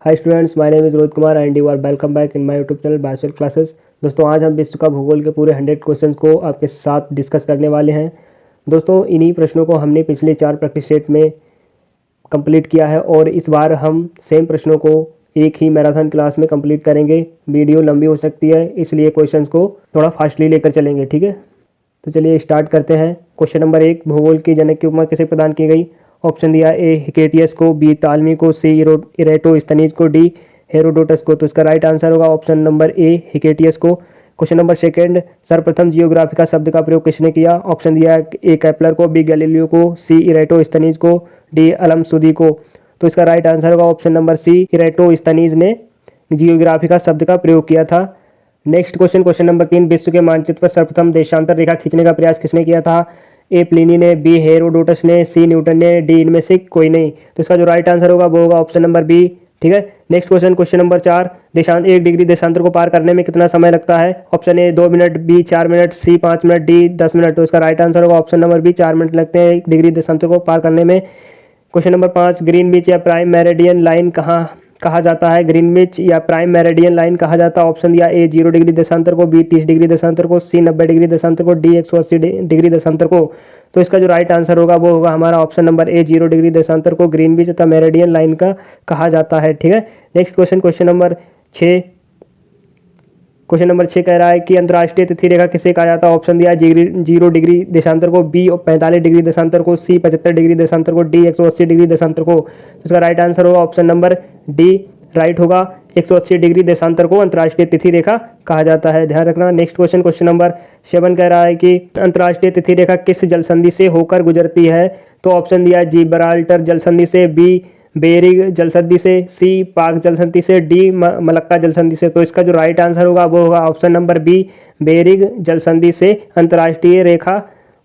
Hi students, my name is Rohit Kumar and you are welcome back in my YouTube channel biosphere classes. दोस्तों, आज हम विश्व का भूगोल के पूरे 100 क्वेश्चंस को आपके साथ डिस्कस करने वाले हैं। दोस्तों, इन्हीं प्रश्नों को हमने पिछले 4 प्रैक्टिस सेट में कंप्लीट किया है और इस बार हम सेम प्रश्नों को एक ही मैराथन क्लास में कंप्लीट करेंगे। वीडियो लंबी हो सकती है, इसलिए क्वेश्चंस को थोड़ा फास्टली लेकर चलेंगे। ठीक है, तो चलिए स्टार्ट करते हैं। क्वेश्चन नंबर 1, भूगोल की जनक की उपमा किसे प्रदान की गई? ऑप्शन दिया ए हिकेटियस को, बी टालमी को, सी इरेटोस्थनीज को, डी हेरोडोटस को। तो इसका राइट आंसर होगा ऑप्शन नंबर ए हिकेटियस को। क्वेश्चन नंबर 2, सर्वप्रथम जियोग्राफिका शब्द का प्रयोग किसने किया? ऑप्शन दिया ए केपलर को, बी गैलीलियो को, सी इरेटोस्थनीज को, डी अलमसुदी को। तो इसका राइट आंसर होगा ऑप्शन नंबर सी, इरेटोस्थनीज ने जियोग्राफिका शब्द का प्रयोग किया था। नेक्स्ट क्वेश्चन नंबर 3, विश्व के मानचित्र पर सर्वप्रथम देशांतर रेखा खींचने का प्रयास किसने किया था? ए प्लिनी ने, बी हेरोडोटस ने, सी न्यूटन ने, डी इनमें से कोई नहीं। तो इसका जो राइट आंसर होगा वो होगा ऑप्शन नंबर बी। ठीक है, नेक्स्ट क्वेश्चन नंबर 4, 1 डिग्री देशांतर को पार करने में कितना समय लगता है? Option A 2 minute, B 4 minute, C 5 minute, D 10 minute. तो इसका राइट आंसर होगा ऑप्शन नंबर बी, 4 मिनट लगते हैं 1 डिग्री देशांतर को पार करने में। क्वेश्चन नंबर 5, ग्रीनविच या प्राइम मेरिडियन लाइन कहा जाता है? ग्रीनविच या प्राइम मेरिडियन लाइन कहा जाता है। ऑप्शन दिया ए 0 डिग्री देशांतर को, बी 30 डिग्री देशांतर को, सी 90 डिग्री देशांतर को, डी 180 डिग्री देशांतर को। तो इसका जो राइट आंसर होगा वो होगा हमारा ऑप्शन नंबर ए, 0 डिग्री देशांतर को ग्रीनविच तथा मेरिडियन लाइन का कहा जाता है। ठीक है, next question number 6। Question number 6 कह रहा है कि अंतर्राष्ट्रीय तिथि रेखा किसे कहा जाता है? ऑप्शन दिया 0 डिग्री देशांतर को, बी 45 डिग्री देशांतर को, सी 75 डिग्री देशांतर को, डी 180 डिग्री देशांतर को। तो इसका राइट आंसर होगा ऑप्शन नंबर डी, राइट होगा। 180 डिग्री देशांतर को अंतर्राष्ट्रीय तिथि रेखा कहा जाता है, ध्यान रखना। नेक्स्ट क्वेश्चन नंबर 7 कह रहा है कि अंतर्राष्ट्रीय तिथि रेखा किस जलसंधि से होकर गुजरती है? तो ऑप्शन दिया जिब्राल्टर जलसंधि से, बी बेरिंग जलसंधि से, सी पाक जलसंधि से, डी मलक्का जलसंधि से। तो इसका जो राइट आंसर होगा वो होगा ऑप्शन नंबर बी, बेरिंग जलसंधि से अंतर्राष्ट्रीय रेखा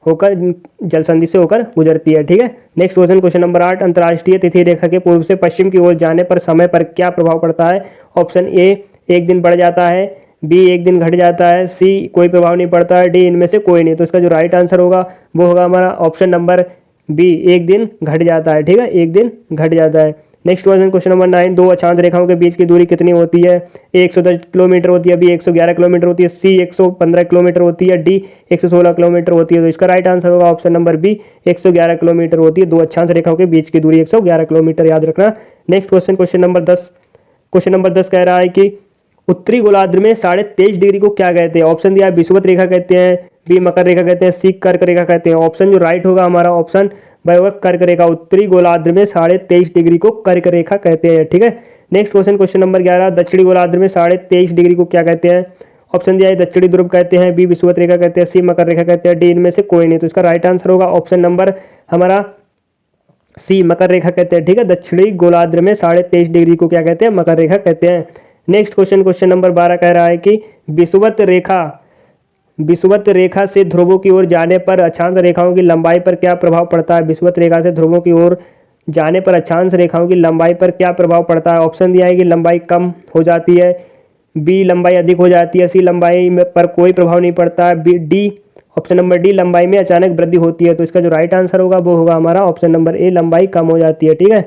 होकर जलसंधि से होकर गुजरती है। ठीक है, नेक्स्ट क्वेश्चन नंबर 8, अंतर्राष्ट्रीय तिथि रेखा के पूर्व से पश्चिम की ओर जाने पर समय पर क्या प्रभाव पड़ता है? ऑप्शन ए 1 दिन बढ़ जाता है, बी 1 दिन घट जाता है, सी कोई प्रभाव नहीं पड़ता है, डी इनमें से कोई नहीं। तो इसका जो राइट आंसर होगा वो होगा हमारा ऑप्शन नंबर बी, 1 दिन घट जाता है। ठीक है, 1 दिन घट जाता है। नेक्स्ट क्वेश्चन नंबर 9, 2 अक्षांश रेखाओं के बीच की दूरी कितनी होती है? ए 110 किलोमीटर होती है, बी 111 किलोमीटर होती है, सी 115 किलोमीटर होती है, डी 116 किलोमीटर होती है। तो इसका राइट आंसर होगा ऑप्शन नंबर बी, 111 किलोमीटर होती है। 2 अक्षांश रेखाओं के बीच की दूरी 111 किलोमीटर, याद रखना। नेक्स्ट क्वेश्चन नंबर 10 कह रहा है कि उत्तरी गोलार्ध में 23.5 डिग्री को क्या कहते हैं? ऑप्शन दिया विषुवत रेखा कहते हैं, बी मकर रेखा कहते हैं, सी कर्क रेखा कहते हैं। ऑप्शन जो राइट होगा हमारा ऑप्शन बाय होगा कर्क रेखा। उत्तरी गोलार्ध में 23.5 डिग्री को कर्क रेखा कहते हैं। ठीक है, नेक्स्ट क्वेश्चन नंबर 11, दक्षिणी गोलार्ध में 23.5 डिग्री को क्या कहते हैं? ऑप्शन दिया है दक्षिणी ध्रुव कहते हैं, बी विषुवत रेखा कहते हैं, सी मकर रेखा कहते हैं, डी इनमें से कोई नहीं। तो इसका राइट आंसर होगा ऑप्शन नंबर हमारा सी, मकर रेखा कहते हैं। ठीक है, दक्षिणी गोलार्ध में 23.5 डिग्री को क्या कहते हैं? मकर रेखा कहते हैं। नेक्स्ट क्वेश्चन नंबर 12 कह रहा है कि विषुवत रेखा से ध्रुवों की ओर जाने पर अक्षांश रेखाओं की लंबाई पर क्या प्रभाव पड़ता है? विषुवत रेखा से ध्रुवों की ओर जाने पर अक्षांश रेखाओं की लंबाई पर क्या प्रभाव पड़ता है? ऑप्शन दिया है कि लंबाई कम हो जाती है, बी लंबाई अधिक हो जाती है, सी लंबाई में पर कोई प्रभाव नहीं पड़ता है, B D option number D लंबाई में अचानक वृद्धि होती है। तो इसका जो राइट आंसर होगा वो होगा हमारा ऑप्शन नंबर ए, लंबाई कम हो जाती है। ठीक है,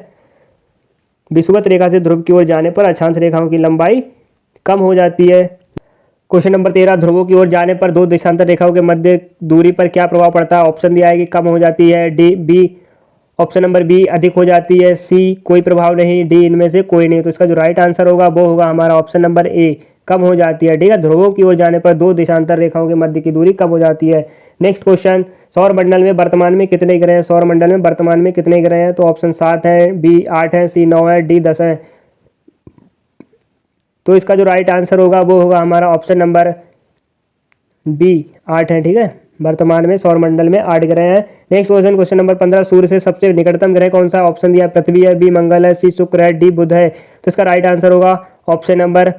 विषुवत रेखा से ध्रुव की ओर जाने पर अक्षांश रेखाओं की लंबाई कम हो जाती है। क्वेश्चन नंबर 13, ध्रुवों की ओर जाने पर 2 देशांतर रेखाओं के मध्य दूरी पर क्या प्रभाव पड़ता है? ऑप्शन दिया है कि कम हो जाती है, D B option number B अधिक हो जाती है, सी कोई प्रभाव नहीं, डी इनमें से कोई नहीं। तो इसका जो राइट आंसर होगा वो होगा हमारा ऑप्शन नंबर ए, कम हो जाती है। ठीक है, ध्रुवों की ओर जाने पर 2 देशांतर रेखाओं के मध्य की दूरी कम हो जाती है। नेक्स्ट क्वेश्चन, सौर मंडल में वर्तमान में कितने ग्रह हैं? सौर मंडल में वर्तमान में कितने ग्रह हैं? तो ऑप्शन 7 है, बी 8 है, सी 9 है, डी 10 है। तो इसका जो राइट आंसर होगा वो होगा हमारा ऑप्शन नंबर बी, 8 है। ठीक है, वर्तमान में सौर मंडल में 8 ग्रह हैं। नेक्स्ट क्वेश्चन नंबर 15, सूर्य से सबसे निकटतम ग्रह कौन सा है? ऑप्शन दिया पृथ्वी है, बी मंगल है, सी शुक्र है, डी बुध है। तो इसका राइट आंसर होगा ऑप्शन नंबर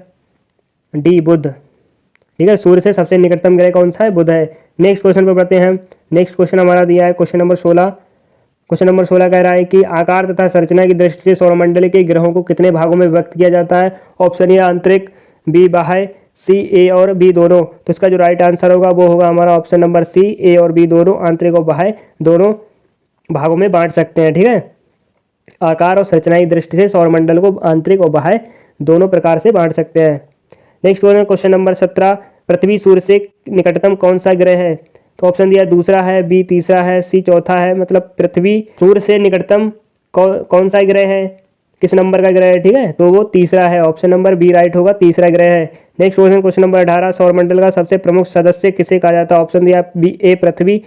डी, बुध। ठीक है, सूर्य से सबसे निकटतम ग्रह कौन सा है? बुध है। नेक्स्ट क्वेश्चन पर पढ़ते हैं। नेक्स्ट क्वेश्चन हमारा दिया है क्वेश्चन नंबर 16 कह रहा है कि आकार तथा संरचना की दृष्टि से सौरमंडल के ग्रहों को कितने भागों में विभक्त किया जाता है? ऑप्शन ए आंतरिक, बी बाह्य, सी ए और बी दोनों। तो इसका जो राइट आंसर होगा वो होगा हमारा ऑप्शन नंबर सी, ए और बी दोनों, आंतरिक और बाह्य दोनों भागों में बांट सकते हैं। ठीक है, आकार और संरचना की दृष्टि से सौरमंडल को आंतरिक और बाह्य दोनों प्रकार से बांट सकते हैं। नेक्स्ट क्वेश्चन नंबर 17, पृथ्वी सूर्य से निकटतम कौन सा ग्रह है? तो ऑप्शन दिया दूसरा है, बी तीसरा है, सी चौथा है। मतलब पृथ्वी सूर्य से निकटतम कौन सा ग्रह है, किस नंबर का ग्रह है? ठीक है, तो वो तीसरा है, ऑप्शन नंबर बी राइट होगा, तीसरा ग्रह है। नेक्स्ट क्वेश्चन नंबर 18, सौरमंडल का सबसे प्रमुख सदस्य किसे कहा जाता है? ऑप्शन दिया B A Prithvi,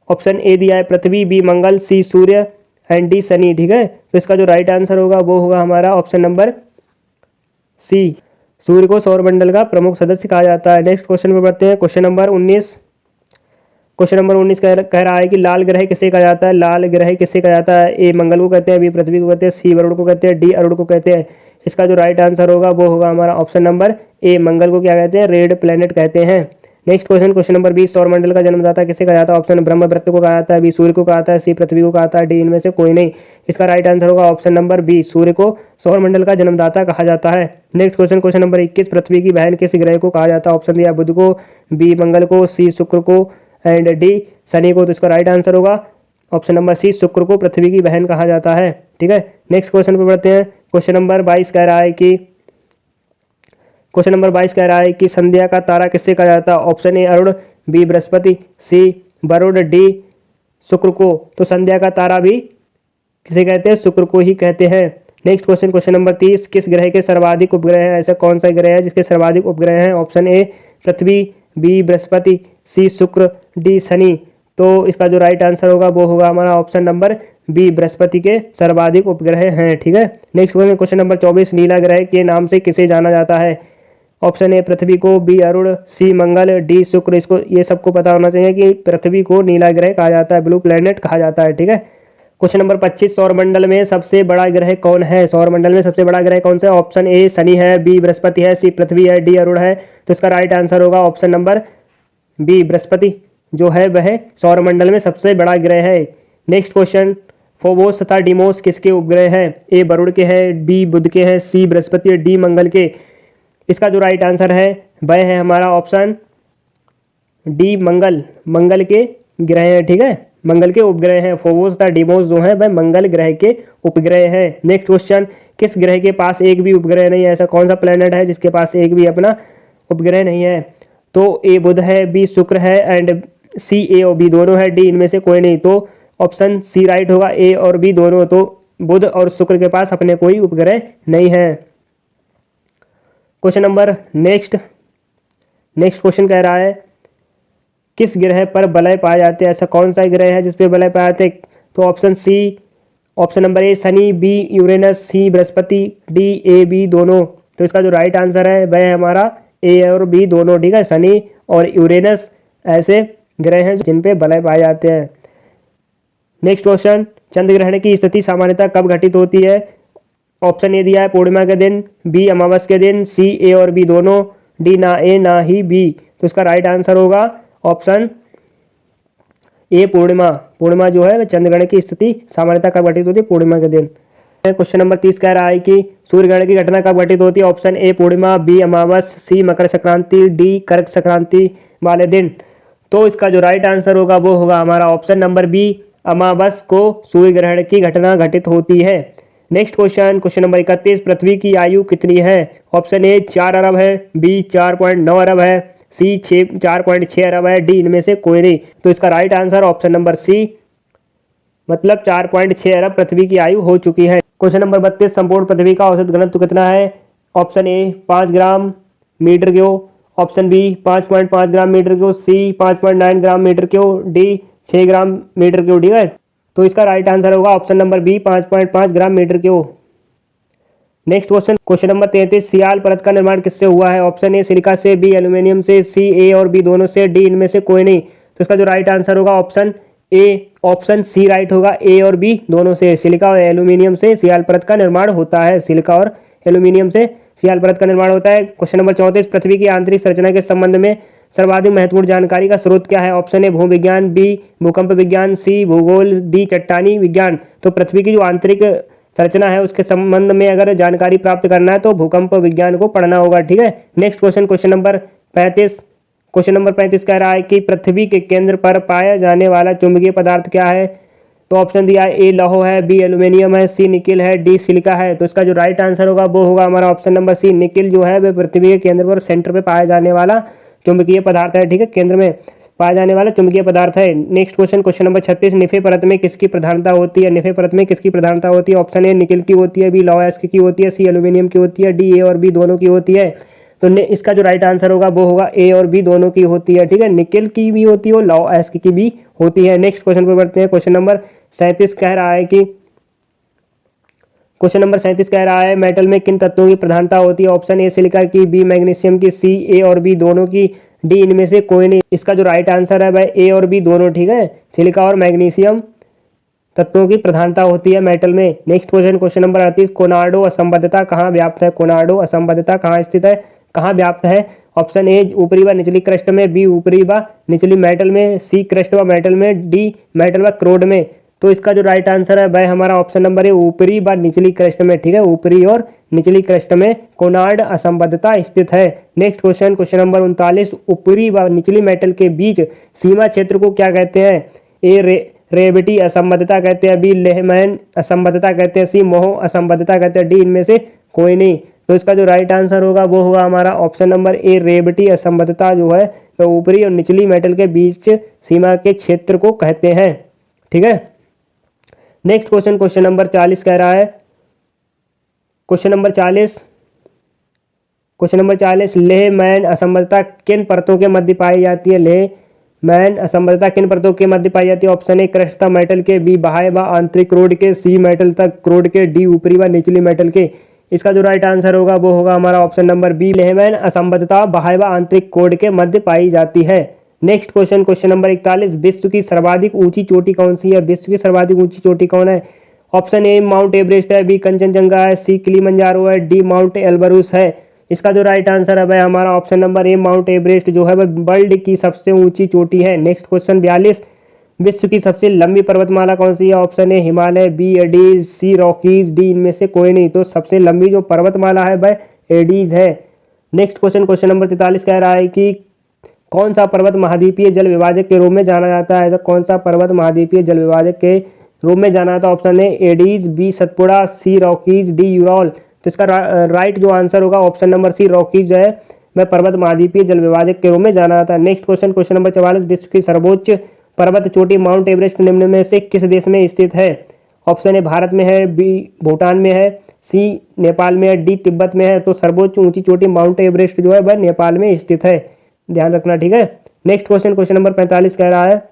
option A दिया है पृथ्वी, बी मंगल, सी सूर्य एंड डी शनि। ठीक है, तो इसका जो राइट आंसर होगा वो होगा हमारा ऑप्शन नंबर सी, सूर्य को सौरमंडल का प्रमुख सदस्य कहा जाता है। नेक्स्ट क्वेश्चन पर बढ़ते हैं, क्वेश्चन नंबर 19। क्वेश्चन नंबर 19 कह रहा है कि लाल ग्रह किसे कहा जाता है? लाल ग्रह किसे कहा जाता है? ए मंगल को कहते हैं, बी पृथ्वी को कहते हैं, सी वरुण को कहते हैं, डी अरुण को कहते हैं। इसका जो राइट आंसर होगा वो होगा हमारा ऑप्शन नंबर ए, मंगल को क्या कहते हैं? रेड प्लेनेट कहते हैं। नेक्स्ट क्वेश्चन नंबर 20, सौरमंडल का जन्मदाता किसे कहा जाता है? ऑप्शन ब्रह्मवृत्त को कहा जाता है, बी सूर्य को कहा जाता है, सी पृथ्वी को कहा जाता है, डी इनमें से कोई नहीं। इसका राइट आंसर होगा ऑप्शन नंबर बी, सूर्य को सौरमंडल का जन्मदाता कहा जाता है। नेक्स्ट क्वेश्चन नंबर 21, पृथ्वी की बहन किस ग्रह को कहा जाता है? ऑप्शन दिया बुध को, बी मंगल को, सी शुक्र को एंड डी शनि को। तो इसका राइट आंसर होगा ऑप्शन नंबर सी, शुक्र को पृथ्वी की बहन कहा जाता है। ठीक है, नेक्स्ट क्वेश्चन पर बढ़ते हैं। क्वेश्चन नंबर 22 कह रहा है कि संध्या का तारा किससे कहा जाता है? Option A Arun, B Brihaspati, C Varun, D Shukra को। तो संध्या का तारा भी किसे कहते हैं? शुक्र को ही कहते हैं। नेक्स्ट क्वेश्चन नंबर 30, किस ग्रह के सर्वाधिक उपग्रह हैं? ऐसा कौन सा ग्रह है जिसके सर्वाधिक उपग्रह हैं? ऑप्शन ए पृथ्वी, बी बृहस्पति, सी शुक्र, डी शनि। तो इसका जो राइट आंसर होगा वो होगा हमारा ऑप्शन नंबर बी, बृहस्पति के सर्वाधिक उपग्रह हैं। ठीक है, नेक्स्ट क्वेश्चन नंबर 24, नीला ग्रह के नाम से किसे जाना जाता है? ऑप्शन ए पृथ्वी को, बी अरुण, सी मंगल, डी शुक्र। इसको ये सबको पता होना चाहिए कि पृथ्वी को नीला ग्रह कहा जाता है, ब्लू प्लेनेट कहा जाता है। ठीक है, क्वेश्चन नंबर 25, सौरमंडल में सबसे बड़ा ग्रह कौन है? सौरमंडल में सबसे बड़ा ग्रह कौन सा है? ऑप्शन ए शनि है, बी बृहस्पति है, सी पृथ्वी है, डी अरुण है। तो इसका राइट आंसर होगा ऑप्शन नंबर बी, बृहस्पति जो है वह सौरमंडल में सबसे बड़ा ग्रह है। नेक्स्ट क्वेश्चन, फोबोस तथा डिमोस किसके उपग्रह हैं? ए वरुण के हैं, बी बुध के हैं, सी बृहस्पति, डी मंगल के। इसका जो राइट आंसर है वह है हमारा ऑप्शन डी, मंगल के ग्रह हैं। ठीक है, मंगल के उपग्रह हैं। फोबोस तथा डिमोस जो है वह मंगल ग्रह के उपग्रह हैं। नेक्स्ट क्वेश्चन, किस ग्रह के पास एक भी उपग्रह नहीं है? ऐसा कौन सा प्लेनेट है जिसके पास एक भी अपना उपग्रह नहीं है? तो ए बुध है, बी शुक्र है एंड सी ए और बी दोनों है, डी इनमें से कोई नहीं। तो ऑप्शन सी राइट होगा, ए और बी दोनों। तो बुध और शुक्र के पास अपने कोई उपग्रह नहीं है। क्वेश्चन नंबर नेक्स्ट क्वेश्चन कह रहा है किस ग्रह पर वलय पाए जाते हैं? ऐसा कौन सा ग्रह है जिसपे वलय पाए जाते हैं? तो option C, option number A Shani, B Uranus, C Brihaspati, D A B दोनों। तो इसका जो राइट आंसर है वह है हमारा ए और बी दोनों। ठीक है, शनि और यूरेनस ऐसे ग्रह हैं जिन पे वलय पाए जाते हैं। नेक्स्ट क्वेश्चन, चंद्र ग्रहण की स्थिति सामान्यतः कब घटित होती है? ऑप्शन ए दिया है पूर्णिमा के दिन, बी अमावस के दिन, सी ए और बी दोनों, डी ना ए ना ही बी। तो इसका राइट आंसर होगा ऑप्शन ए, पूर्णिमा जो है वह चंद्र ग्रहण की स्थिति सामान्यतः कब घटित होती है? पूर्णिमा के दिन। क्वेश्चन नंबर 30 कह रहा है कि सूर्य ग्रहण की घटना कब घटित होती है? ऑप्शन ए पूर्णिमा, बी अमावस, सी मकर संक्रांति, डी कर्क संक्रांति वाले दिन। तो इसका जो राइट आंसर होगा वो होगा हमारा ऑप्शन नंबर बी, अमावस को सूर्य ग्रहण की घटना घटित होती है। नेक्स्ट क्वेश्चन नंबर 31, पृथ्वी की आयु कितनी है? ऑप्शन ए 4 अरब है, बी 4.9 अरब है, सी 4.6 अरब है, डी इनमें से कोई नहीं। तो इसका right answer option number C, मतलब 4.6 अरब पृथ्वी की आयु हो चुकी है। क्वेश्चन नंबर 32, संपूर्ण पृथ्वी का औसत घनत्व कितना है? Option A 5 gram metre cube, option B 5.5 gram metre cube, C 5.9 gram metre cube, D 6 gram metre cube. ठीक है, तो इसका राइट आंसर होगा option number B, 5.5 gram metre cube. Next question number 33, sial परत का निर्माण किससे हुआ है? ऑप्शन ए सिलिका से, बी एल्यूमिनियम से, सी ए और बी दोनों से, डी इनमें से कोई नहीं। तो इसका जो राइट आंसर होगा option A, option C right होगा, ए और बी दोनों से। सिलिका और एल्यूमिनियम से सियाल परत का निर्माण होता है, सिलिका और एल्यूमिनियम से सियाल परत का निर्माण होता है। क्वेश्चन नंबर 34, पृथ्वी की आंतरिक संरचना के संबंध में सर्वाधिक महत्वपूर्ण जानकारी का स्रोत क्या है? ऑप्शन ए भूविज्ञान, बी भूकंप विज्ञान, सी भूगोल, डी चट्टानी विज्ञान। तो पृथ्वी की जो आंतरिक संरचना है उसके संबंध में अगर जानकारी प्राप्त करना है तो भूकंप विज्ञान को पढ़ना होगा। ठीक है, नेक्स्ट क्वेश्चन नंबर 35 कह रहा है कि पृथ्वी के केंद्र पर पाया जाने वाला चुंबकीय पदार्थ क्या है? तो ऑप्शन दिया है ए लौह है, बी एल्यूमिनियम है, सी निकिल है, डी सिलिका है। तो इसका जो राइट आंसर होगा वो होगा हमारा ऑप्शन नंबर सी निकिल जो है वह पृथ्वी के केंद्र पर सेंटर पे पाया जाने वाला चुंबकीय पदार्थ है। ठीक है, केंद्र में पाया जाने वाला चुंबकीय पदार्थ है। नेक्स्ट क्वेश्चन, क्वेश्चन नंबर 36, निफे परत में किसकी प्रधानता होती है? निफे परत में किसकी प्रधानता होती है? ऑप्शन ए निकिल की होती है, बी लौह अयस्क की होती है, सी एल्यूमिनियम की होती है, डी ए और बी दोनों की होती है। तो इसका जो राइट आंसर होगा वो होगा ए और बी दोनों की होती है। ठीक है, निकिल की भी होती है और लौह अयस्क की भी होती है। नेक्स्ट क्वेश्चन पर बढ़ते हैं। क्वेश्चन नंबर 37 कह रहा है कि क्वेश्चन नंबर 37 कह रहा है मेटल में किन तत्वों की प्रधानता होती है? ऑप्शन ए सिलिका की, बी मैग्नीशियम की, सी ए और बी दोनों की, डी इनमें से कोई नहीं। इसका जो राइट आंसर है भाई ए और बी दोनों। ठीक है, सिलिका और मैग्नीशियम तत्वों की प्रधानता होती है मेटल में। नेक्स्ट क्वेश्चन, क्वेश्चन नंबर 38, कोनार्डो असंबद्धता कहाँ व्याप्त है? कोनार्डो असंबद्धता कहाँ स्थित है, कहाँ व्याप्त है? ऑप्शन ए ऊपरी व निचली क्रस्ट में, बी ऊपरी व निचली मेटल में, सी क्रस्ट व मेटल में, डी मेटल व क्रोड में। तो इसका जो राइट आंसर है वह हमारा ऑप्शन नंबर ए ऊपरी व निचली क्रस्ट में। ठीक है, ऊपरी और निचली क्रस्ट में कोनार्ड असंबद्धता स्थित है। नेक्स्ट क्वेश्चन, क्वेश्चन नंबर 39, ऊपरी व निचली मेटल के बीच सीमा क्षेत्र को क्या कहते हैं? ए रेविटी असंबद्धता कहते हैं, बी लेहमैन असंबद्धता कहते हैं, सी मोह असंबद्धता कहते हैं, डी इनमें से कोई नहीं। तो इसका जो राइट आंसर होगा वो होगा हमारा ऑप्शन नंबर ए रेविटी असंबद्धता जो है तो ऊपरी और निचली मेटल के बीच सीमा के क्षेत्र को कहते हैं। ठीक है, नेक्स्ट क्वेश्चन, क्वेश्चन नंबर 40 कह रहा है, क्वेश्चन नंबर 40 लेह मैन असंबद्धता किन परतों के मध्य पाई जाती है? लेह मैन असंबद्धता किन परतों के मध्य पाई जाती है? ऑप्शन ए क्रस्ट तक मेटल के, बी बाह्य व आंतरिक क्रोड के, सी मेटल तक क्रोड के, डी ऊपरी व निचली मेटल के। इसका जो राइट आंसर होगा वो होगा हमारा ऑप्शन नंबर बी लेहमैन असंबद्धता बाह्य व आंतरिक क्रोड के मध्य पाई जाती है। नेक्स्ट क्वेश्चन, क्वेश्चन नंबर 41, विश्व की सर्वाधिक ऊंची चोटी कौन सी है? विश्व की सर्वाधिक ऊंची चोटी कौन है? ऑप्शन ए माउंट एवरेस्ट है, बी कंचनजंगा है, सी किलिमंजारो है, डी माउंट एल्बरूस है। इसका जो राइट आंसर है वह हमारा option number A mount Everest जो है वह वर्ल्ड की सबसे ऊंची चोटी है। नेक्स्ट क्वेश्चन 42, विश्व की सबसे लंबी पर्वतमाला कौन सी है? Option A Himalaya, B Andes, C Rockies, D इनमें से कोई नहीं। तो सबसे लंबी जो पर्वतमाला है वह एडीज है। नेक्स्ट क्वेश्चन, क्वेश्चन नंबर 43 कह रहा है कि कौन सा पर्वत महाद्वीपीय जल विभाजक के रूप में जाना जाता है? तो कौन सा पर्वत महाद्वीपीय जल विभाजक के रूप में जाना जाता है? Option A Andes, B Satpura, C Rockies, D Ural. तो इसका राइट जो आंसर होगा ऑप्शन नंबर सी रॉकीज जो है वह पर्वत महाद्वीपीय जल विभाजक के रूप में जाना जाता है। नेक्स्ट क्वेश्चन, क्वेश्चन नंबर 44, विश्व की सर्वोच्च पर्वत चोटी माउंट एवरेस्ट निम्न में से किस देश में स्थित है? ऑप्शन ए भारत में है, बी भूटान में है, सी नेपाल में है, डी तिब्बत में है। तो सर्वोच्च ऊंची चोटी माउंट एवरेस्ट जो है वह नेपाल में स्थित है, ध्यान रखना। ठीक है, नेक्स्ट क्वेश्चन, क्वेश्चन नंबर 45 कह रहा है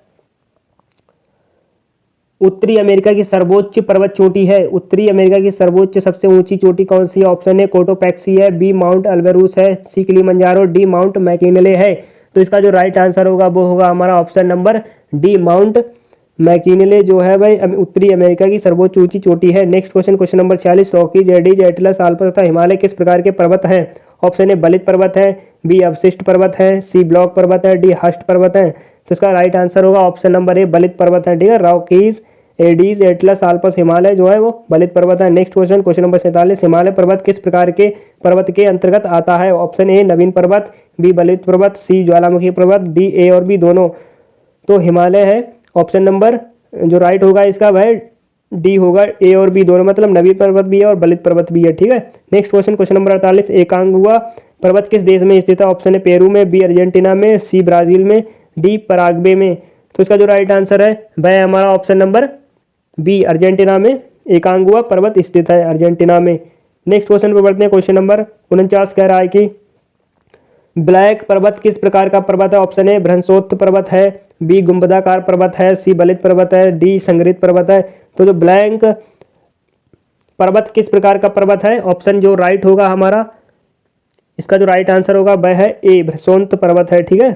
उत्तरी अमेरिका की सर्वोच्च पर्वत चोटी है। उत्तरी अमेरिका की सर्वोच्च सबसे ऊंची चोटी कौन सी है? ऑप्शन ए कोटोपैक्सी है, बी माउंट अल्बरूस है, सी किलिमंजारो, डी माउंट मैकिनले है। तो इसका जो राइट आंसर होगा वो होगा हमारा option number D mount McKinley जो है भाई उत्तरी अमेरिका की सर्वोच्च ऊंची चोटी है। Next question, question number 46, Rockies, Andes, Atlas, Alps तथा हिमालय किस प्रकार के पर्वत हैं? ऑप्शन ए बलित पर्वत है, बी अवशिष्ट पर्वत है, सी ब्लॉक पर्वत है, डी हस्ट पर्वत है। तो इसका राइट आंसर होगा ऑप्शन नंबर ए बलित पर्वत है। ठीक है, Rockies, Andes, Atlas, Alps, Himalaya जो है वो बलित पर्वत है। Next question, question number 47, Himalaya पर्वत किस प्रकार के पर्वत के अंतर्गत आता है? ऑप्शन ए नवीन पर्वत, बी बलित पर्वत, सी ज्वालामुखी पर्वत, डी ए और बी दोनों। तो हिमालय है ऑप्शन नंबर जो राइट होगा इसका वह डी होगा, ए और बी दोनों, मतलब नवीन पर्वत भी है और बलित पर्वत भी है। ठीक है, नेक्स्ट क्वेश्चन, क्वेश्चन नंबर 48, एकांगुआ पर्वत किस देश में स्थित है? ऑप्शन ए पेरू में, बी अर्जेंटीना में, सी ब्राजील में, डी पराग्वे में। तो इसका जो राइट आंसर है वह हमारा ऑप्शन नंबर बी अर्जेंटीना में एकांगुआ पर्वत स्थित है, अर्जेंटीना में। नेक्स्ट क्वेश्चन पर बढ़ते हैं। क्वेश्चन नंबर 49 कह रहा है कि ब्लैक पर्वत किस प्रकार का पर्वत है? ऑप्शन ए भ्रंशोत्थ पर्वत है, बी गुंबदाकार पर्वत है, सी बलित पर्वत है, डी संग्रहित पर्वत है। तो जो ब्लैक पर्वत किस प्रकार का पर्वत है? ऑप्शन जो राइट होगा हमारा इसका जो राइट आंसर होगा वह है ए भ्रंशोत्थ पर्वत है। ठीक है,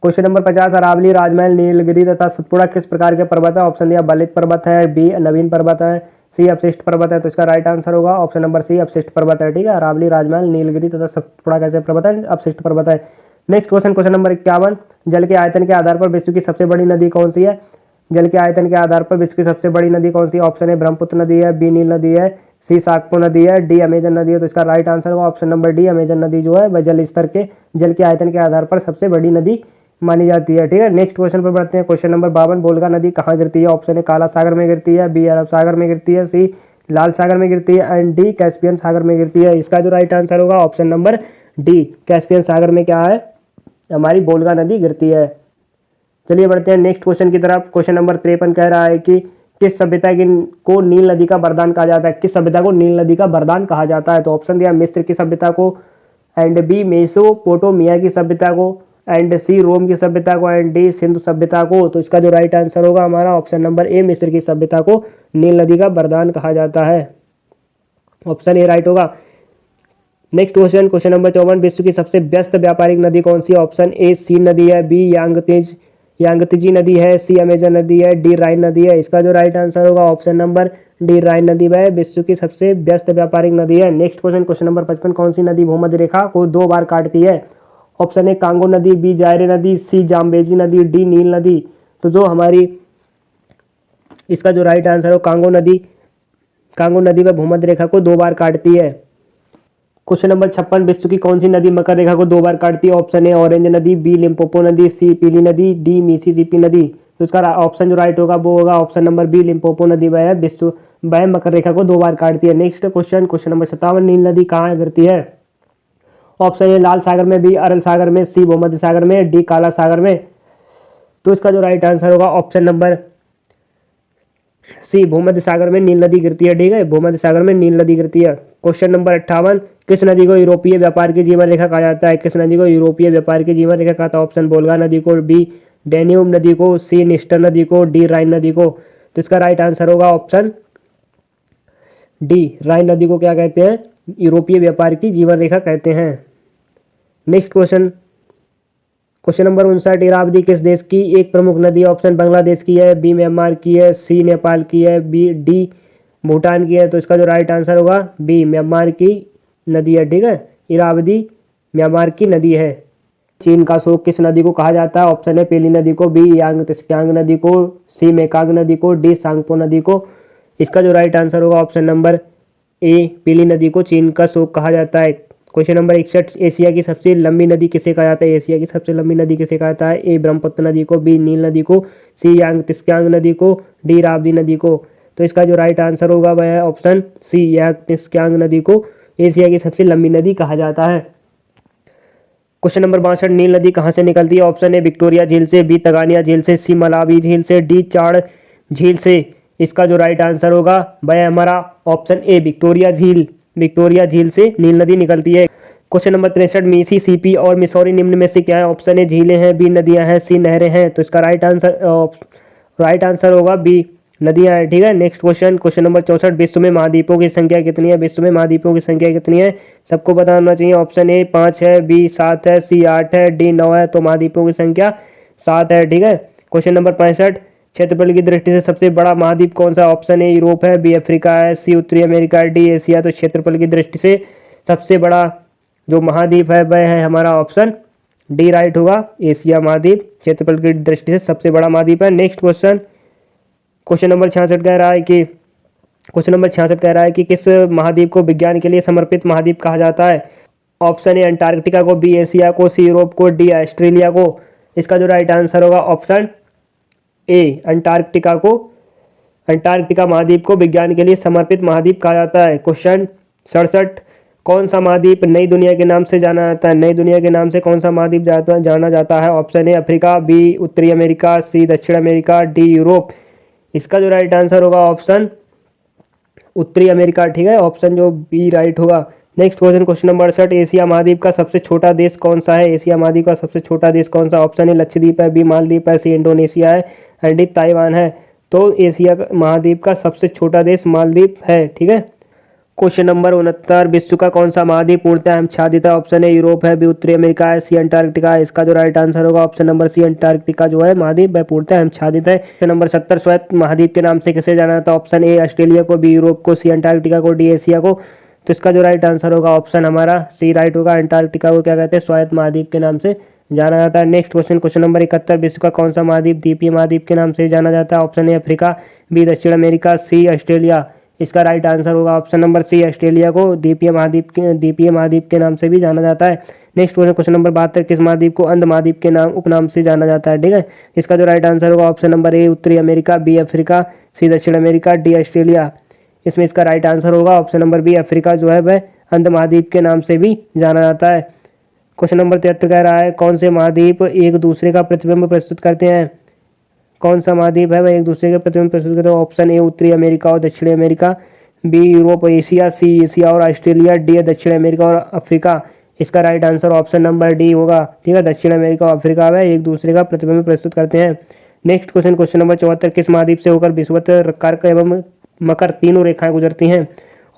क्वेश्चन नंबर 50, अरावली, राजमहल, नीलगिरी तथा सतपुड़ा किस प्रकार के पर्वत है? ऑप्शन ए बलित पर्वत है, बी नवीन पर्वत है, सी अवशिष्ट पर्वत है। तो इसका राइट आंसर होगा ऑप्शन नंबर सी अवशिष्ट पर्वत है। ठीक है, अरावली, राजमहल, नीलगिरी तथा सतपुड़ा कैसे पर्वत है? अवशिष्ट पर्वत है। नेक्स्ट क्वेश्चन, क्वेश्चन नंबर 51, जल के आयतन के आधार पर विश्व की सबसे बड़ी नदी कौन सी है? जल के आयतन के आधार पर विश्व की सबसे बड़ी नदी कौन सी है? ऑप्शन ए ब्रह्मपुत्र नदी है, बी नील नदी है, सी सागपुर नदी है, डी अमेजन नदी है। तो इसका राइट आंसर होगा ऑप्शन नंबर डी अमेजन नदी जो है वह जल के आयतन के आधार पर सबसे बड़ी नदी मानी जाती है। ठीक है, नेक्स्ट क्वेश्चन पर बढ़ते हैं। क्वेश्चन नंबर 52, वोल्गा नदी कहाँ गिरती है? ऑप्शन ए काला सागर में गिरती है, बी अरब सागर में गिरती है, सी लाल सागर में गिरती है एंड डी कैस्पियन सागर में गिरती है। इसका जो राइट आंसर होगा ऑप्शन नंबर डी, कैस्पियन सागर में क्या है, हमारी वोल्गा नदी गिरती है। चलिए बढ़ते हैं नेक्स्ट क्वेश्चन की तरफ। क्वेश्चन नंबर 53 कह रहा है कि किस सभ्यता को नील नदी का वरदान कहा जाता है? किस सभ्यता को नील नदी का वरदान कहा जाता है? तो ऑप्शन दिया मिस्र की सभ्यता को, एंड बी मेसोपोटामिया की सभ्यता को, एंड सी रोम की सभ्यता को, एंड डी सिंधु सभ्यता को। तो इसका जो राइट आंसर होगा हमारा ऑप्शन नंबर ए, मिस्र की सभ्यता को नील नदी का वरदान कहा जाता है। ऑप्शन ए राइट होगा। नेक्स्ट क्वेश्चन, क्वेश्चन नंबर 54, विश्व की सबसे व्यस्त व्यापारिक नदी कौन सी है? ऑप्शन ए सीन नदी है, बी यांगत्जी नदी है, सी अमेजन नदी है, डी राइन नदी है। इसका जो राइट आंसर होगा ऑप्शन नंबर डी, राइन नदी वह विश्व की सबसे व्यस्त व्यापारिक नदी है। नेक्स्ट क्वेश्चन, क्वेश्चन नंबर 55, कौन सी नदी भूमध्य रेखा को 2 बार काटती है? ऑप्शन ए कांगो नदी, बी जायरे नदी, सी जाम्बेजी नदी, डी नील नदी। तो जो हमारी इसका जो राइट आंसर हो कांगो नदी वह भूमध्य रेखा को 2 बार काटती है। क्वेश्चन नंबर 56, विश्व की कौन सी नदी मकर रेखा को 2 बार काटती है? ऑप्शन ए ऑरेंज नदी, बी लिम्पोपो नदी, सी पीली नदी, डी मिसिसिपी नदी। तो इसका ऑप्शन जो राइट होगा वो होगा ऑप्शन नंबर बी, लिम्पोपो नदी वह मकर रेखा को 2 बार काटती है। नेक्स्ट क्वेश्चन, क्वेश्चन नंबर 57, नील नदी कहाँ गिरती है? ऑप्शन ए लाल सागर में, बी अरल सागर में, सी भूमध्य सागर में, डी काला सागर में। तो इसका जो राइट आंसर होगा ऑप्शन नंबर सी, भूमध्य सागर में नील नदी गिरती है। ठीक है, भूमध्य सागर में नील नदी गिरती है। क्वेश्चन नंबर 58, किस नदी को यूरोपीय व्यापार की जीवन रेखा कहा जाता है? किस नदी को यूरोपीय व्यापार की जीवन रेखा कहा था? ऑप्शन वोल्गा नदी को, बी डेन्यूब नदी को, सी निस्टर नदी को, डी राइन नदी को। तो इसका राइट आंसर होगा ऑप्शन डी, राइन नदी को क्या कहते हैं? यूरोपीय व्यापार की जीवन रेखा कहते हैं। Next question, question number 59, Irrawaddy किस देश की एक प्रमुख नदी है? ऑप्शन बांग्लादेश की है, बी म्यांमार की है, सी नेपाल की है, बी डी भूटान की है। तो इसका जो राइट आंसर होगा बी, म्यांमार की नदी है। ठीक है, इरावदी म्यांमार की नदी है। चीन का शोक किस नदी को कहा जाता है? ऑप्शन है पेली नदी को, बी यांगत्स्कियांग नदी को, सी मेकांग नदी को, डी सांगपो नदी को। इसका जो राइट आंसर होगा ऑप्शन नंबर ए, पीली नदी को चीन का शोक कहा जाता है। क्वेश्चन नंबर 61, एशिया की सबसे लंबी नदी किसे कहा जाता है? एशिया की सबसे लंबी नदी किसे कहा जाता है? ए ब्रह्मपुत्र नदी को, बी नील नदी को, सी यांगत्स्कियांग नदी को, डी राप्ती नदी को। तो इसका जो राइट आंसर होगा वह है ऑप्शन सी, यांगत्स्कियांग नदी को एशिया की सबसे लंबी नदी कहा जाता है। क्वेश्चन नंबर 62, नील नदी कहाँ से निकलती है? ऑप्शन ए विक्टोरिया झील से, बी तगानिया झील से, सी मलावी झील से, डी चाड़ झील से। इसका जो राइट आंसर होगा वह हमारा ऑप्शन ए, विक्टोरिया झील से नील नदी निकलती है। क्वेश्चन नंबर 63, मिसिसिपी और मिसौरी निम्न में से क्या है? ऑप्शन ए झीलें हैं, बी नदियां हैं, सी नहरें हैं। तो इसका राइट आंसर होगा बी, नदियां हैं। ठीक है, नेक्स्ट क्वेश्चन, क्वेश्चन नंबर 64, विश्व में महाद्वीपों की संख्या कितनी है? विश्व में महाद्वीपों की संख्या कितनी है? सबको पता होना चाहिए। ऑप्शन ए 5 है, बी 7 है, सी 8 है, डी 9 है। तो महाद्वीपों की संख्या 7 है। ठीक है, क्वेश्चन नंबर 65, क्षेत्रफल की दृष्टि से सबसे बड़ा महाद्वीप कौन सा? ऑप्शन ए यूरोप है, बी अफ्रीका है, सी उत्तरी अमेरिका है, डी एशिया। तो क्षेत्रफल की दृष्टि से सबसे बड़ा जो महाद्वीप है वह है हमारा ऑप्शन डी, राइट होगा, एशिया महाद्वीप क्षेत्रफल की दृष्टि से सबसे बड़ा महाद्वीप है। नेक्स्ट क्वेश्चन, क्वेश्चन नंबर 66 कह रहा है कि किस महाद्वीप को विज्ञान के लिए समर्पित महाद्वीप कहा जाता है? ऑप्शन ए अंटार्कटिका को, बी एशिया को, सी यूरोप को, डी ऑस्ट्रेलिया को। इसका जो राइट आंसर होगा ऑप्शन ए, अंटार्कटिका महाद्वीप को विज्ञान के लिए समर्पित महाद्वीप कहा जाता है। क्वेश्चन 67, कौन सा महाद्वीप नई दुनिया के नाम से जाना जाता है? नई दुनिया के नाम से कौन सा महाद्वीप जाना जाता है? ऑप्शन ए अफ्रीका, बी उत्तरी अमेरिका, सी दक्षिण अमेरिका, डी यूरोप। इसका जो राइट आंसर होगा ऑप्शन उत्तरी अमेरिका। ठीक है, ऑप्शन जो बी राइट होगा। Next question, question number 68, Asia महाद्वीप का सबसे छोटा देश कौन सा है? एशिया महाद्वीप का सबसे छोटा देश कौन सा? ऑप्शन ए लक्षद्वीप है, बी मालदीव है, सी इंडोनेशिया है, एंड डी ताइवान है। तो एशिया महाद्वीप का सबसे छोटा देश मालदीव है। ठीक है, क्वेश्चन नंबर 69, विश्व का कौन सा महाद्वीप पूर्णतः आच्छादित है? ऑप्शन ए यूरोप है, बी उत्तरी अमेरिका है, सी अंटार्कटिका है। इसका जो राइट आंसर होगा ऑप्शन नंबर सी, अंटार्कटिका जो है महाद्वीप वह पूर्णतः आच्छादित है। क्वेश्चन नंबर 70, श्वेत महाद्वीप के नाम से किसे जाना जाता है? ऑप्शन ए ऑस्ट्रेलिया को, बी यूरोप को, सी अंटार्कटिका को, डी एशिया को। तो इसका जो राइट आंसर होगा ऑप्शन हमारा सी, राइट होगा, अंटार्कटिका को क्या कहते हैं? श्वेत महाद्वीप के नाम से जाना जाता है। नेक्स्ट क्वेश्चन, क्वेश्चन नंबर 71, विश्व का कौन सा महाद्वीप द्वीपीय महाद्वीप के नाम से जाना जाता है? ऑप्शन ए अफ्रीका, बी दक्षिण अमेरिका, सी ऑस्ट्रेलिया। इसका राइट आंसर होगा ऑप्शन नंबर सी, ऑस्ट्रेलिया को द्वीपीय महाद्वीप के नाम से भी जाना जाता है। नेक्स्ट क्वेश्चन नंबर 72, किस महाद्वीप को अंध महाद्वीप के नाम उपनाम से जाना जाता है? ठीक है, इसका जो राइट आंसर होगा ऑप्शन नंबर ए उत्तरी अमेरिका, बी अफ्रीका, सी दक्षिण अमेरिका, डी ऑस्ट्रेलिया। इसमें इसका राइट आंसर होगा ऑप्शन नंबर बी अफ्रीका जो है वह अंध महाद्वीप के नाम से भी जाना जाता है। क्वेश्चन नंबर 73 कह रहा है कौन से महाद्वीप एक दूसरे का प्रतिबिंब प्रस्तुत करते हैं? कौन सा महाद्वीप है वह एक दूसरे के प्रतिबिंब प्रस्तुत करते हैं? ऑप्शन ए उत्तरी अमेरिका और दक्षिणी America, B Europe Asia, C Asia और ऑस्ट्रेलिया, डी दक्षिण अमेरिका और अफ्रीका। इसका right answer option number D होगा। ठीक है, दक्षिण अमेरिका और अफ्रीका वह एक दूसरे का प्रतिबिंब प्रस्तुत करते हैं। नेक्स्ट क्वेश्चन नंबर 74, किस महाद्वीप से होकर विषुवत, कर्क एवं मकर तीनों रेखाएं गुजरती हैं?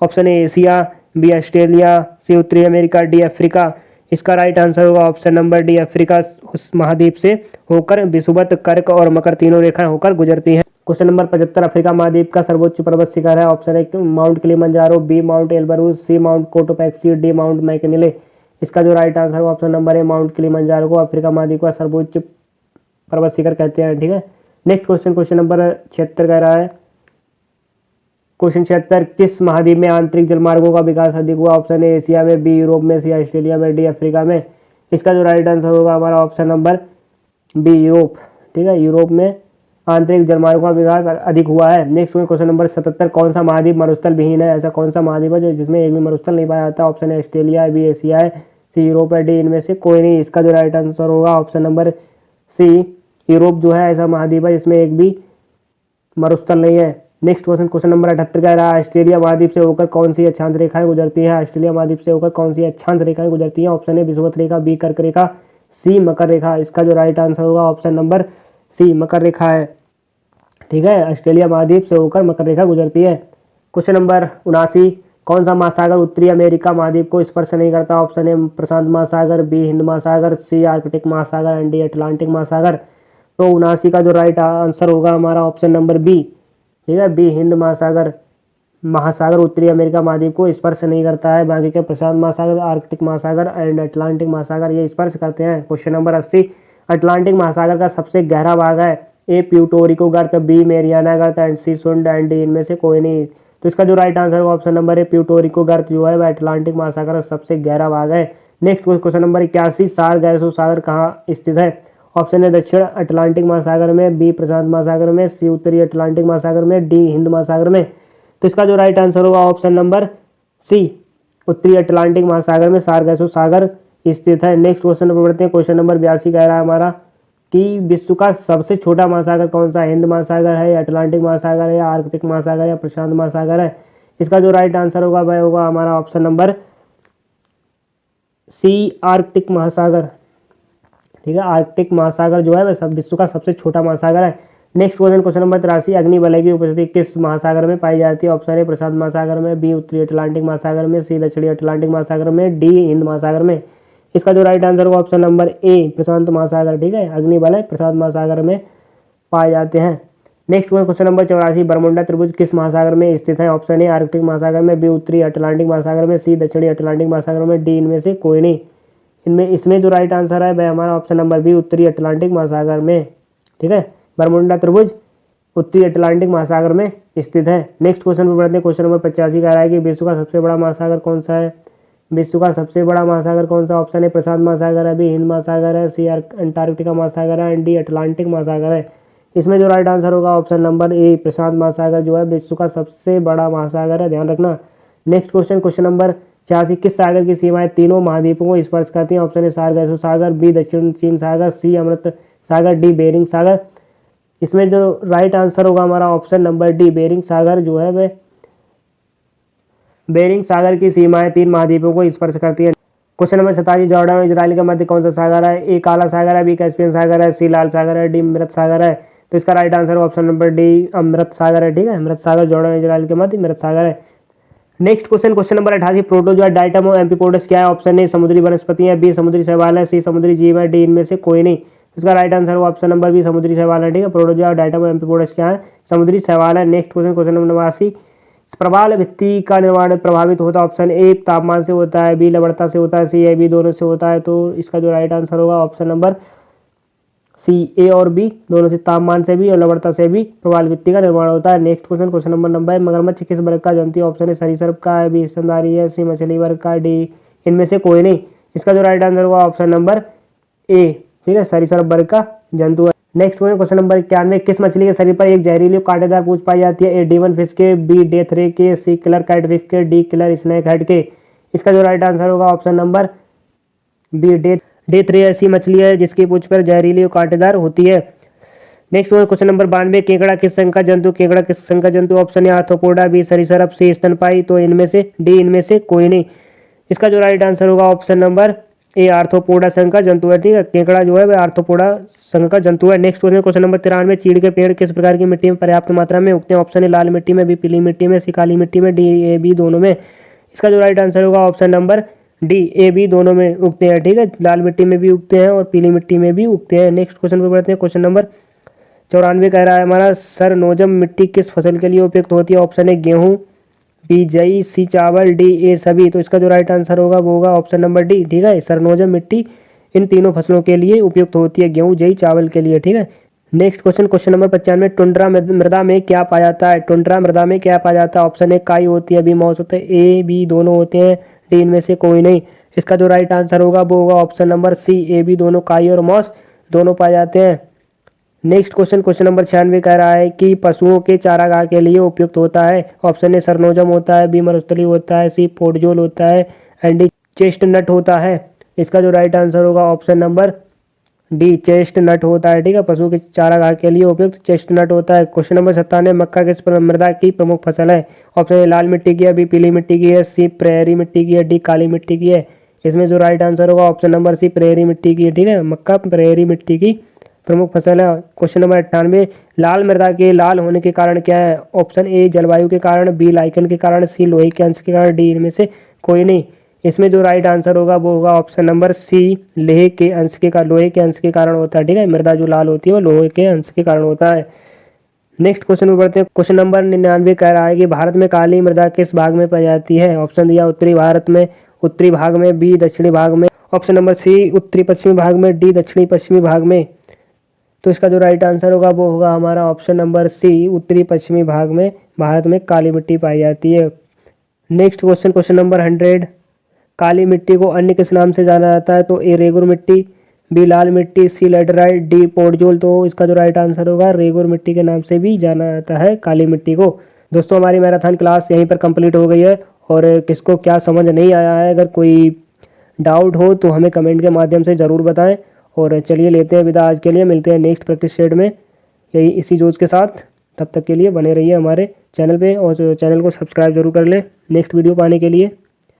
Option A Asia, B Australia, C उत्तरी अमेरिका, डी अफ्रीका। इसका राइट आंसर होगा ऑप्शन नंबर डी अफ्रीका उस महाद्वीप से होकर विषुवत, कर्क और मकर तीनों रेखाएं होकर गुजरती हैं। क्वेश्चन नंबर 75, अफ्रीका महाद्वीप का सर्वोच्च पर्वत शिखर है? Option A mount Kilimanjaro, B mount Elbrus, C mount Cotopaxi, D mount McKinley. इसका जो राइट आंसर होगा option number A mount Kilimanjaro को अफ्रीका महाद्वीप का सर्वोच्च पर्वत शिखर कहते हैं। ठीक है, नेक्स्ट क्वेश्चन नंबर 76 कह रहा है क्वेश्चन 76, किस महाद्वीप में आंतरिक जलमार्गों का विकास अधिक हुआ? ऑप्शन ए एशिया में, बी यूरोप में, सी ऑस्ट्रेलिया में, डी अफ्रीका में। इसका जो राइट आंसर होगा हमारा ऑप्शन नंबर बी यूरोप। ठीक है, यूरोप में आंतरिक जलमार्गों का विकास अधिक हुआ है। नेक्स्ट क्वेश्चन नंबर 77, कौन सा महाद्वीप मरुस्थल विहीन है? ऐसा कौन सा महाद्वीप है जो जिसमें एक भी मरुस्थल नहीं पाया जाता? ऑप्शन ए ऑस्ट्रेलिया है, बी एशिया है, सी यूरोप है, डी इनमें से कोई नहीं। इसका जो राइट आंसर होगा ऑप्शन नंबर सी यूरोप जो है ऐसा महाद्वीप है जिसमें एक भी मरुस्थल नहीं है। नेक्स्ट क्वेश्चन नंबर 78 कह रहा है ऑस्ट्रेलिया महाद्वीप से होकर कौन सी अक्षांश रेखाएं गुजरती हैं? ऑस्ट्रेलिया महाद्वीप से होकर कौन सी अक्षांश रेखाएं गुजरती हैं? ऑप्शन ए विषुवत रेखा, बी कर्क रेखा, सी मकर रेखा। इसका जो राइट आंसर होगा ऑप्शन नंबर सी मकर रेखा है। ठीक है, ऑस्ट्रेलिया महाद्वीप से होकर मकर रेखा गुजरती है। क्वेश्चन नंबर 79, कौन सा महासागर उत्तरी अमेरिका महाद्वीप को स्पर्श नहीं करता? ऑप्शन ए प्रशांत महासागर, बी हिंद महासागर, सी आर्कटिक महासागर एंड डी अटलांटिक महासागर। तो 79 का जो राइट आंसर होगा हमारा ऑप्शन नंबर बी। ठीक है, बी हिंद महासागर उत्तरी अमेरिका महाद्वीप को स्पर्श नहीं करता है। बाकी के प्रशांत महासागर, आर्कटिक महासागर एंड अटलांटिक महासागर ये स्पर्श करते हैं। क्वेश्चन नंबर 80, अटलांटिक महासागर का सबसे गहरा भाग है? ए प्यूटोरिको गर्त, बी मेरियाना गर्त एंड सी सुंड एंड डी इनमें से कोई नहीं। तो इसका जो राइट आंसर होगा ऑप्शन नंबर ए प्यूटोरिको गर्त जो है वह अटलांटिक महासागर का सबसे गहरा भाग है। नेक्स्ट क्वेश्चन नंबर 81, सार गैसों सागर कहाँ स्थित है? ऑप्शन ए दक्षिण अटलांटिक महासागर में, बी प्रशांत महासागर में, सी उत्तरी अटलांटिक महासागर में, डी हिंद महासागर में। तो इसका जो राइट आंसर होगा ऑप्शन नंबर सी उत्तरी अटलांटिक महासागर में सार गैसों सागर स्थित है। नेक्स्ट क्वेश्चन पर बढ़ते हैं। क्वेश्चन नंबर 82 कह रहा है हमारा कि विश्व का सबसे छोटा महासागर कौन सा है? हिंद महासागर है, अटलांटिक महासागर है, आर्कटिक महासागर या प्रशांत महासागर है? इसका जो राइट आंसर होगा वह होगा हमारा ऑप्शन नंबर सी आर्कटिक महासागर। ठीक है, आर्कटिक महासागर जो है वह सब विश्व का सबसे छोटा महासागर है। नेक्स्ट क्वेश्चन नंबर 83, अग्निवलय की उपस्थिति किस महासागर में पाई जाती है? ऑप्शन ए प्रशांत महासागर में, बी उत्तरी अटलांटिक महासागर में, सी दक्षिणी अटलांटिक महासागर में, डी हिंद महासागर में। इसका जो राइट आंसर होगा ऑप्शन नंबर ए प्रशांत महासागर। ठीक है, अग्निवलय प्रशांत महासागर में पाए जाते हैं। नेक्स्ट क्वेश्चन नंबर 84, बरमुंडा त्रिभुज किस महासागर में स्थित है? ऑप्शन ए आर्कटिक महासागर में, बी उत्तरी अटलांटिक महासागर में, सी दक्षिणी अटलांटिक महासागर में, डी इनमें से कोई नहीं। इसमें जो राइट आंसर है वह हमारा ऑप्शन नंबर बी उत्तरी अटलांटिक महासागर में। ठीक है, बरमुंडा त्रिभुज उत्तरी अटलांटिक महासागर में स्थित है। नेक्स्ट क्वेश्चन पर बढ़ते हैं। क्वेश्चन नंबर 85 कह रहा है कि विश्व का सबसे बड़ा महासागर कौन सा है? विश्व का सबसे बड़ा महासागर कौन सा? ऑप्शन ए प्रशांत महासागर है, बी हिंद महासागर है, सी अंटार्कटिका महासागर है एंड डी अटलांटिक महासागर है। इसमें जो राइट आंसर होगा ऑप्शन नंबर ए प्रशांत महासागर जो है विश्व का सबसे बड़ा महासागर है, ध्यान रखना। नेक्स्ट क्वेश्चन नंबर 86, किस सागर की सीमाएं तीनों महाद्वीपों को स्पर्श करती हैं? ऑप्शन ए सारगैसो सागर, बी दक्षिण चीन सागर, सी अमृत सागर, डी बेरिंग सागर। इसमें जो राइट आंसर होगा हमारा ऑप्शन नंबर डी बेरिंग सागर जो है वह बेरिंग सागर की सीमाएं तीन महाद्वीपों को स्पर्श करती है। क्वेश्चन नंबर 87, जॉर्डन और इजराइल के मध्य कौन सा सागर है? ए काला सागर है, बी कैस्पियन सागर है, सी लाल सागर है, डी मृत सागर है। तो इसका right answer option number D Amrit Sagar है। ठीक है, मृत सागर जॉर्डन और इजराइल के मध्य मृत सागर है। Next question number 88, protozoa diatom और एम्फीपोडस क्या है? ऑप्शन ए समुद्री वनस्पति है, बी समुद्री शैवाल है, सी समुद्री जीव है, डी इनमें से कोई नहीं। इसका राइट आंसर होगा ऑप्शन नंबर बी समुद्री शैवाल है। ठीक है, प्रोटोजोआ डाइटम और एम्फीपोडस क्या है? समुद्री शैवाल है। नेक्स्ट क्वेश्चन नंबर 89, प्रवाल भित्ति का निर्माण प्रभावित होता है? ऑप्शन ए तापमान से होता है, बी लवणता से होता है, सी ए बी दोनों से होता है। तो इसका जो राइट आंसर होगा ऑप्शन नंबर सी ए और बी दोनों से, तापमान से भी और लवणता से भी प्रवाल भित्ति का निर्माण होता है। नेक्स्ट क्वेश्चन नंबर 90, मगरमच्छ किस वर्ग का जंतु? ऑप्शन ए सरीसृप का है, बी स्तनधारी है, सी मछली वर्ग का, डी इनमें से कोई नहीं। इसका जो राइट आंसर होगा ऑप्शन नंबर ए, ठीक है, सरीसृप वर्ग का जंतु है। नेक्स्ट क्वेश्चन नंबर 91, किस मछली के शरीर पर एक जहरीली कांटेदार पूंछ पाई जाती है? ए D1 फिश के, बी डेथ रे के, सी किलर कैट फिश के, डी किलर स्नेक हेड के। इसका जो राइट आंसर होगा ऑप्शन नंबर बी, डेथ रे ऐसी मछली है जिसकी पूंछ पर जहरीली और कांटेदार होती है। नेक्स्ट क्वेश्चन नंबर 92, केकड़ा किस संघ का जंतु? केकड़ा किस संघ का जंतु? ऑप्शन ए आर्थ्रोपोडा, बी सरीसृप, सी स्तनपायी, तो इनमें से डी, इनमें से कोई नहीं। इसका जो राइट आंसर होगा ऑप्शन नंबर ए, आर्थ्रोपोडा संघ का जंतु है, ठीक है। केकड़ा जो है वह आर्थ्रोपोडा संघ का जंतु है। नेक्स्ट क्वेश्चन नंबर 93, चीड़ के पेड़ किस प्रकार की मिट्टी में पर्याप्त मात्रा में उगते हैं? ऑप्शन ए लाल मिट्टी में, बी पीली मिट्टी में, सी काली मिट्टी में, डी ए बी दोनों में। इसका जो राइट आंसर होगा option number D, A B दोनों में उगते हैं, ठीक है। लाल मिट्टी में भी उगते हैं और पीली मिट्टी में भी उगते हैं। नेक्स्ट क्वेश्चन पर बढ़ते हैं। क्वेश्चन नंबर 94 कह रहा है हमारा, सरनोजम मिट्टी किस फसल के लिए उपयुक्त होती है? ऑप्शन ए गेहूँ, बी जई, सी चावल, डी ए सभी। तो इसका जो राइट आंसर होगा वो होगा ऑप्शन नंबर डी, ठीक है। सरनोजम मिट्टी इन तीनों फसलों के लिए उपयुक्त होती है, गेहूँ, जई, चावल के लिए, ठीक है। नेक्स्ट क्वेश्चन नंबर 95, टुंड्रा मृदा में क्या पाया जाता है? टुंड्रा मृदा में क्या पाया जाता है? ऑप्शन ए काई होती है, बी मॉस होते हैं, ए बी दोनों होते हैं, डी इनमें से कोई नहीं। इसका जो राइट आंसर होगा वो होगा option number C, A B दोनों, काई और मॉस दोनों पाए जाते हैं। नेक्स्ट क्वेश्चन नंबर 96 कह रहा है कि पशुओं के चारागाह के लिए उपयुक्त होता है। ऑप्शन ए सरनोजम होता है, बी मरुस्थली होता है, सी पोडजोल होता है, एंड डी चेस्टनट होता है। इसका जो राइट आंसर होगा ऑप्शन नंबर डी, चेस्टनट होता है, ठीक है। पशु के चारागाह के लिए उपयुक्त चेस्टनट होता है। क्वेश्चन नंबर 97, मक्का किस मृदा की प्रमुख फसल है? ऑप्शन ए लाल मिट्टी की है, बी पीली मिट्टी की है, सी प्रेरी मिट्टी की है, डी काली मिट्टी की है। इसमें जो राइट आंसर होगा ऑप्शन नंबर सी, प्रेरी मिट्टी की है, ठीक है। मक्का प्रेरी मिट्टी की प्रमुख फसल है। क्वेश्चन नंबर 98, लाल मृदा के लाल होने के कारण क्या है? ऑप्शन ए जलवायु के कारण, बी लाइकन के कारण, सी लोहे के अंश के कारण, डी इनमें से कोई नहीं। इसमें जो राइट आंसर होगा वो होगा ऑप्शन नंबर सी, लोहे के अंश के कारण होता है, ठीक है। मृदा जो लाल होती है वो लोहे के अंश के कारण होता है। नेक्स्ट क्वेश्चन में बढ़ते हैं। क्वेश्चन नंबर 99 कह रहा है कि भारत में काली मृदा किस भाग में पाई जाती है? ऑप्शन दिया उत्तरी भारत में, उत्तरी भाग में, बी दक्षिणी भाग में, ऑप्शन नंबर सी उत्तरी पश्चिमी भाग में, डी दक्षिणी पश्चिमी भाग में। तो इसका जो राइट आंसर होगा वो होगा हमारा ऑप्शन नंबर सी, उत्तरी पश्चिमी भाग में भारत में काली मिट्टी पाई जाती है। नेक्स्ट क्वेश्चन नंबर 100, काली मिट्टी को अन्य किस नाम से जाना जाता है? तो ए रेगुर मिट्टी, बी लाल मिट्टी, सी लैटेराइट, डी पोडजोल। तो इसका जो राइट आंसर होगा रेगुर मिट्टी के नाम से भी जाना जाता है काली मिट्टी को। दोस्तों हमारी मैराथन क्लास यहीं पर कंप्लीट हो गई है, और किसको क्या समझ नहीं आया है, अगर कोई डाउट हो तो हमें कमेंट के माध्यम से ज़रूर बताएं। और चलिए लेते हैं विदा आज के लिए, मिलते हैं नेक्स्ट प्रैक्टिस सेट में यही इसी जोश के साथ। तब तक के लिए बने रहिए हमारे चैनल पे, और चैनल को सब्सक्राइब जरूर कर लें नेक्स्ट वीडियो पाने के लिए।